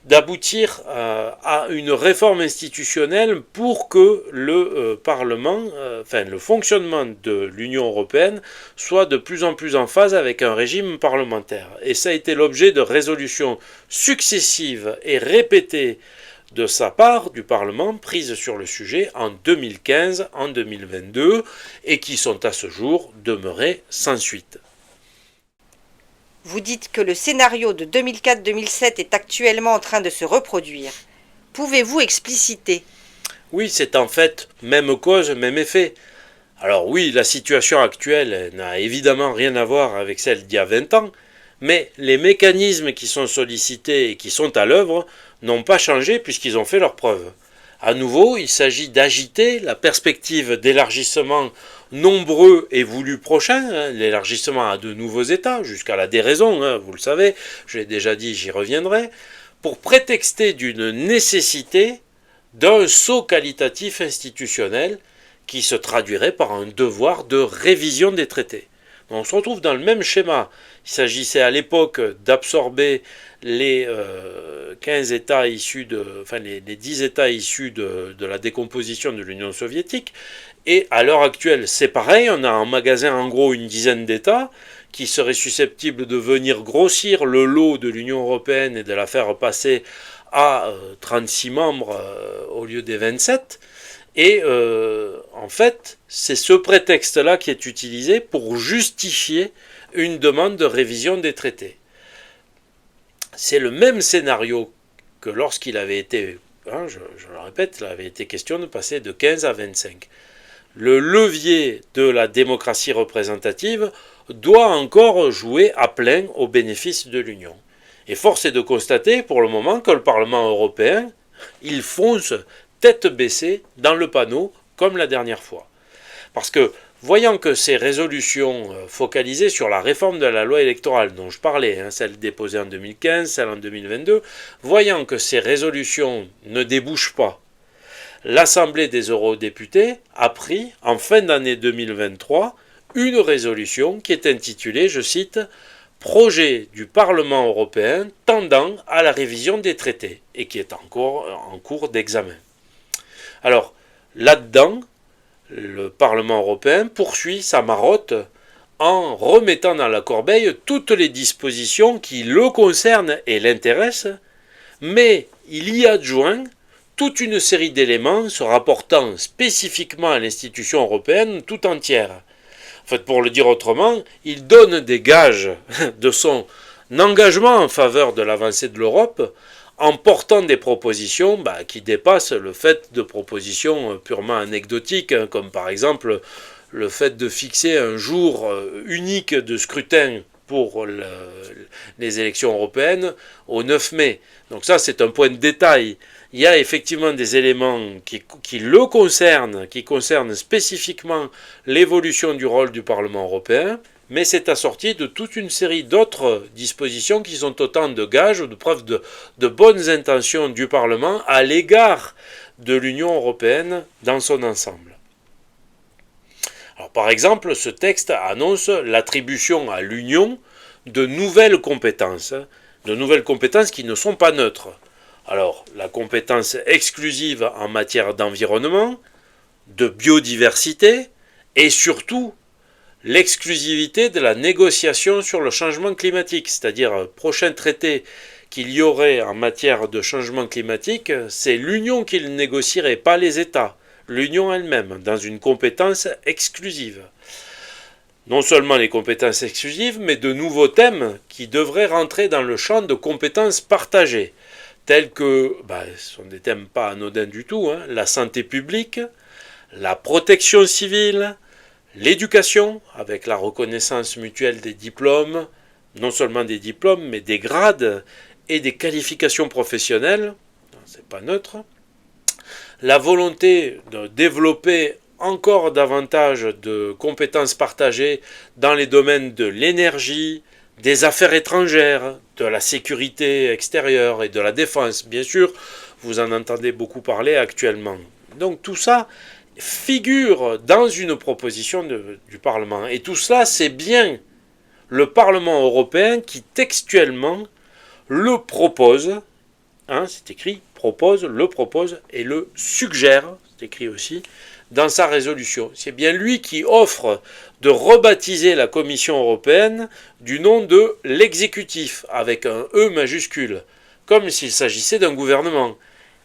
d'aboutir à une réforme institutionnelle pour que le Parlement, le fonctionnement de l'Union européenne soit de plus en plus en phase avec un régime parlementaire. Et ça a été l'objet de résolutions successives et répétées de sa part, du Parlement, prises sur le sujet en 2015, en 2022, et qui sont à ce jour demeurées sans suite. Vous dites que le scénario de 2004-2007 est actuellement en train de se reproduire. Pouvez-vous expliciter ? Oui, c'est en fait même cause, même effet. Alors oui, la situation actuelle n'a évidemment rien à voir avec celle d'il y a 20 ans, mais les mécanismes qui sont sollicités et qui sont à l'œuvre n'ont pas changé puisqu'ils ont fait leurs preuves. À nouveau, il s'agit d'agiter la perspective d'élargissement nombreux et voulu prochain, l'élargissement à de nouveaux États, jusqu'à la déraison, vous le savez, je l'ai déjà dit, j'y reviendrai, pour prétexter d'une nécessité d'un saut qualitatif institutionnel qui se traduirait par un devoir de révision des traités. On se retrouve dans le même schéma. Il s'agissait à l'époque d'absorber les 15 États issus les 10 États issus de la décomposition de l'Union soviétique. Et à l'heure actuelle, c'est pareil, on a en magasin en gros une dizaine d'États qui seraient susceptibles de venir grossir le lot de l'Union européenne et de la faire passer à 36 membres au lieu des 27. Et en fait, c'est ce prétexte-là qui est utilisé pour justifier une demande de révision des traités. C'est le même scénario que lorsqu'il avait été, je le répète, il avait été question de passer de 15 à 25. Le levier de la démocratie représentative doit encore jouer à plein au bénéfice de l'Union. Et force est de constater pour le moment que le Parlement européen, il fonce tête baissée dans le panneau comme la dernière fois. Parce que, voyant que ces résolutions focalisées sur la réforme de la loi électorale dont je parlais, celle déposée en 2015, celle en 2022, voyant que ces résolutions ne débouchent pas, l'Assemblée des eurodéputés a pris, en fin d'année 2023, une résolution qui est intitulée, je cite, « Projet du Parlement européen tendant à la révision des traités » et qui est encore en cours d'examen. Alors, là-dedans, le Parlement européen poursuit sa marotte en remettant dans la corbeille toutes les dispositions qui le concernent et l'intéressent, mais il y adjoint toute une série d'éléments se rapportant spécifiquement à l'institution européenne tout entière. En fait, pour le dire autrement, il donne des gages de son engagement en faveur de l'avancée de l'Europe en portant des propositions qui dépassent le fait de propositions purement anecdotiques, comme par exemple le fait de fixer un jour unique de scrutin pour les élections européennes au 9 mai. Donc ça, c'est un point de détail. Il y a effectivement des éléments qui le concernent, qui concernent spécifiquement l'évolution du rôle du Parlement européen, mais c'est assorti de toute une série d'autres dispositions qui sont autant de gages ou de preuves de bonnes intentions du Parlement à l'égard de l'Union européenne dans son ensemble. Alors, par exemple, ce texte annonce l'attribution à l'Union de nouvelles compétences qui ne sont pas neutres. Alors, la compétence exclusive en matière d'environnement, de biodiversité et surtout l'exclusivité de la négociation sur le changement climatique, c'est-à-dire prochain traité qu'il y aurait en matière de changement climatique, c'est l'Union qui le négocierait, pas les États, l'Union elle-même, dans une compétence exclusive. Non seulement les compétences exclusives, mais de nouveaux thèmes qui devraient rentrer dans le champ de compétences partagées, tels que, ce sont des thèmes pas anodins du tout, la santé publique, la protection civile, l'éducation, avec la reconnaissance mutuelle des diplômes, non seulement des diplômes, mais des grades et des qualifications professionnelles, c'est pas neutre. La volonté de développer encore davantage de compétences partagées dans les domaines de l'énergie, des affaires étrangères, de la sécurité extérieure et de la défense. Bien sûr, vous en entendez beaucoup parler actuellement. Donc tout ça figure dans une proposition du Parlement. Et tout cela, c'est bien le Parlement européen qui textuellement le propose, c'est écrit, le propose et le suggère, c'est écrit aussi, dans sa résolution. C'est bien lui qui offre de rebaptiser la Commission européenne du nom de l'exécutif, avec un E majuscule, comme s'il s'agissait d'un gouvernement,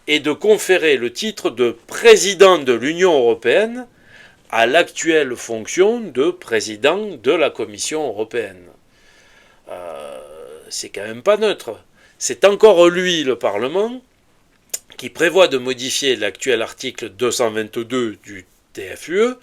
et de conférer le titre de président de l'Union européenne à l'actuelle fonction de président de la Commission européenne. C'est quand même pas neutre. C'est encore lui, le Parlement, qui prévoit de modifier l'actuel article 222 du TFUE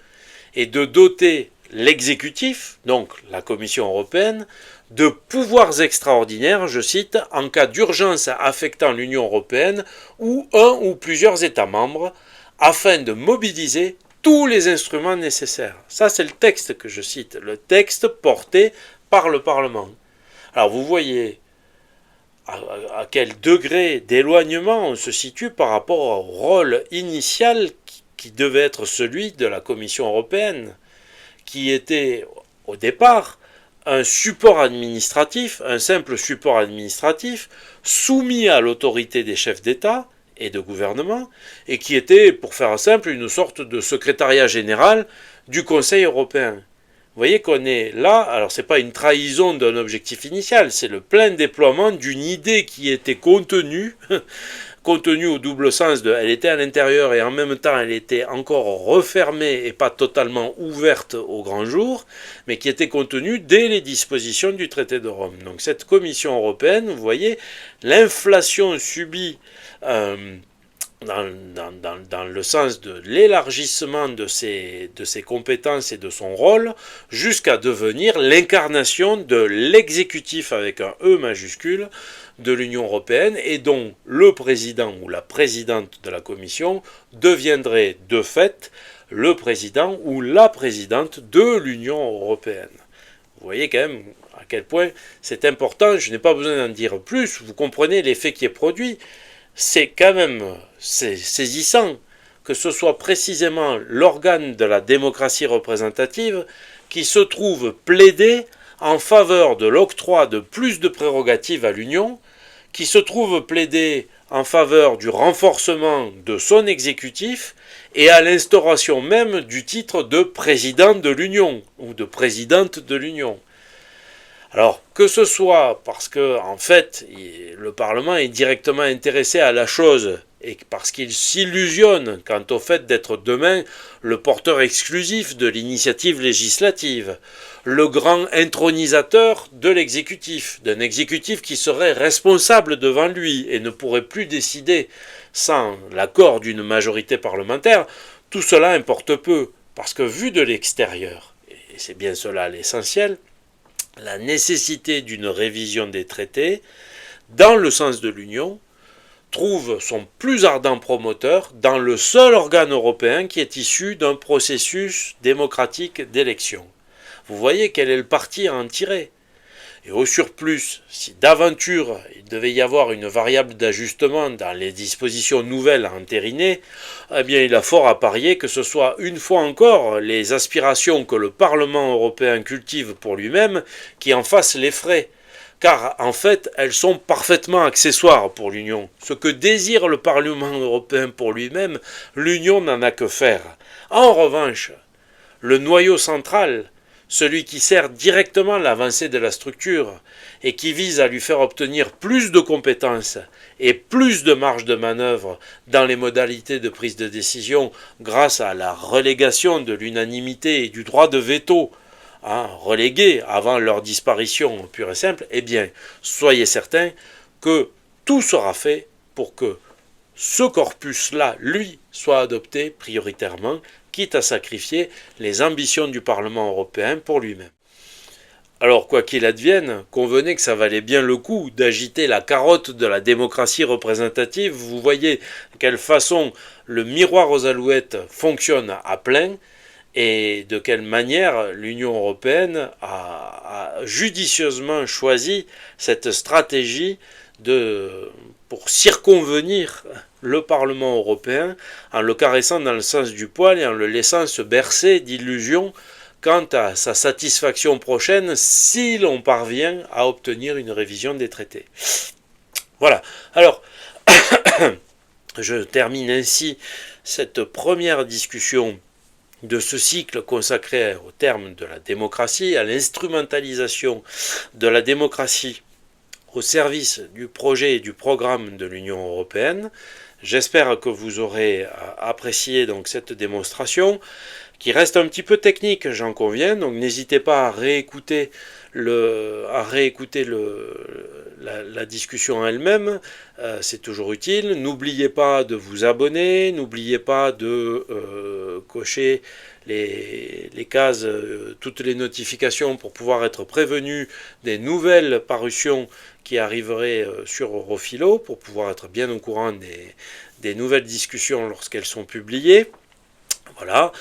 et de doter l'exécutif, donc la Commission européenne, de pouvoirs extraordinaires, je cite, en cas d'urgence affectant l'Union européenne ou un ou plusieurs États membres, afin de mobiliser tous les instruments nécessaires. Ça, c'est le texte que je cite, le texte porté par le Parlement. Alors, vous voyez à quel degré d'éloignement on se situe par rapport au rôle initial qui devait être celui de la Commission européenne, qui était au départ, un support administratif, un simple support administratif, soumis à l'autorité des chefs d'État et de gouvernement, et qui était, pour faire simple, une sorte de secrétariat général du Conseil européen. Vous voyez qu'on est là, alors c'est pas une trahison d'un objectif initial, c'est le plein déploiement d'une idée qui était contenue au double sens de elle était à l'intérieur et en même temps elle était encore refermée et pas totalement ouverte au grand jour, mais qui était contenue dès les dispositions du traité de Rome. Donc cette Commission européenne, vous voyez, l'inflation subie dans le sens de l'élargissement de ses compétences et de son rôle, jusqu'à devenir l'incarnation de l'exécutif avec un E majuscule de l'Union européenne, et dont le président ou la présidente de la Commission deviendrait de fait le président ou la présidente de l'Union européenne. Vous voyez quand même à quel point c'est important, je n'ai pas besoin d'en dire plus, vous comprenez l'effet qui est produit. C'est quand même saisissant que ce soit précisément l'organe de la démocratie représentative qui se trouve plaider en faveur de l'octroi de plus de prérogatives à l'Union, qui se trouve plaider en faveur du renforcement de son exécutif et à l'instauration même du titre de président de l'Union ou de présidente de l'Union. Alors, que ce soit parce que, en fait, le Parlement est directement intéressé à la chose et parce qu'il s'illusionne quant au fait d'être demain le porteur exclusif de l'initiative législative, le grand intronisateur de l'exécutif, d'un exécutif qui serait responsable devant lui et ne pourrait plus décider sans l'accord d'une majorité parlementaire, tout cela importe peu, parce que vu de l'extérieur, et c'est bien cela l'essentiel, la nécessité d'une révision des traités, dans le sens de l'Union, trouve son plus ardent promoteur dans le seul organe européen qui est issu d'un processus démocratique d'élection. Vous voyez quel est le parti à en tirer. Et au surplus, si d'aventure il devait y avoir une variable d'ajustement dans les dispositions nouvelles à entériner, eh bien il a fort à parier que ce soit une fois encore les aspirations que le Parlement européen cultive pour lui-même qui en fassent les frais. Car en fait, elles sont parfaitement accessoires pour l'Union. Ce que désire le Parlement européen pour lui-même, l'Union n'en a que faire. En revanche, le noyau central, celui qui sert directement l'avancée de la structure et qui vise à lui faire obtenir plus de compétences et plus de marge de manœuvre dans les modalités de prise de décision grâce à la relégation de l'unanimité et du droit de veto, relégués avant leur disparition pure et simple, eh bien, soyez certains que tout sera fait pour que ce corpus-là, lui, soit adopté prioritairement, quitte à sacrifier les ambitions du Parlement européen pour lui-même. Alors, quoi qu'il advienne, convenez que ça valait bien le coup d'agiter la carotte de la démocratie représentative. Vous voyez de quelle façon le miroir aux alouettes fonctionne à plein, et de quelle manière l'Union européenne a judicieusement choisi cette stratégie pour circonvenir le Parlement européen en le caressant dans le sens du poil et en le laissant se bercer d'illusions quant à sa satisfaction prochaine si l'on parvient à obtenir une révision des traités. Voilà. Alors, je termine ainsi cette première discussion de ce cycle consacré au terme de la démocratie, à l'instrumentalisation de la démocratie au service du projet et du programme de l'Union européenne. J'espère que vous aurez apprécié donc cette démonstration, qui reste un petit peu technique, j'en conviens, donc n'hésitez pas à réécouter la discussion elle-même, c'est toujours utile. N'oubliez pas de vous abonner, n'oubliez pas de cocher les cases, toutes les notifications pour pouvoir être prévenu des nouvelles parutions qui arriveraient sur Europhilo, pour pouvoir être bien au courant des nouvelles discussions lorsqu'elles sont publiées. Voilà.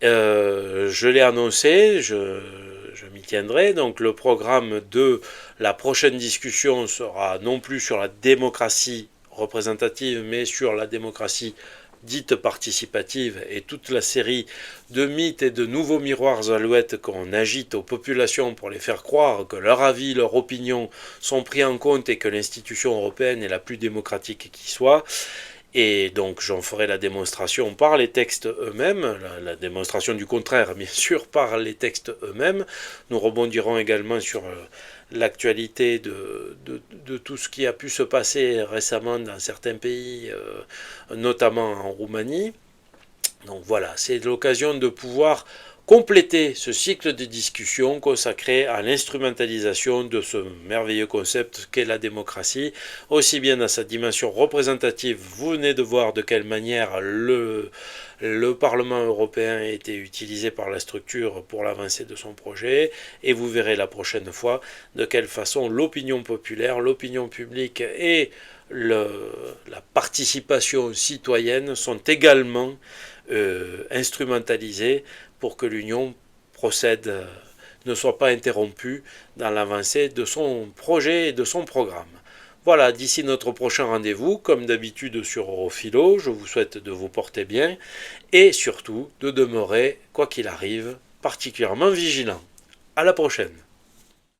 Je l'ai annoncé, je m'y tiendrai. Donc le programme de la prochaine discussion sera non plus sur la démocratie représentative, mais sur la démocratie dite participative et toute la série de mythes et de nouveaux miroirs alouettes qu'on agite aux populations pour les faire croire que leur avis, leur opinion sont pris en compte et que l'institution européenne est la plus démocratique qui soit. Et donc j'en ferai la démonstration par les textes eux-mêmes, la démonstration du contraire bien sûr par les textes eux-mêmes. Nous rebondirons également sur l'actualité de tout ce qui a pu se passer récemment dans certains pays, notamment en Roumanie. Donc voilà, c'est l'occasion de pouvoir compléter ce cycle de discussion consacré à l'instrumentalisation de ce merveilleux concept qu'est la démocratie, aussi bien dans sa dimension représentative. Vous venez de voir de quelle manière le Parlement européen a été utilisé par la structure pour l'avancée de son projet, et vous verrez la prochaine fois de quelle façon l'opinion populaire, l'opinion publique et la participation citoyenne sont également instrumentalisées pour que l'Union procède, ne soit pas interrompue dans l'avancée de son projet et de son programme. Voilà, d'ici notre prochain rendez-vous, comme d'habitude sur Europhilo, je vous souhaite de vous porter bien et surtout de demeurer, quoi qu'il arrive, particulièrement vigilant. À la prochaine.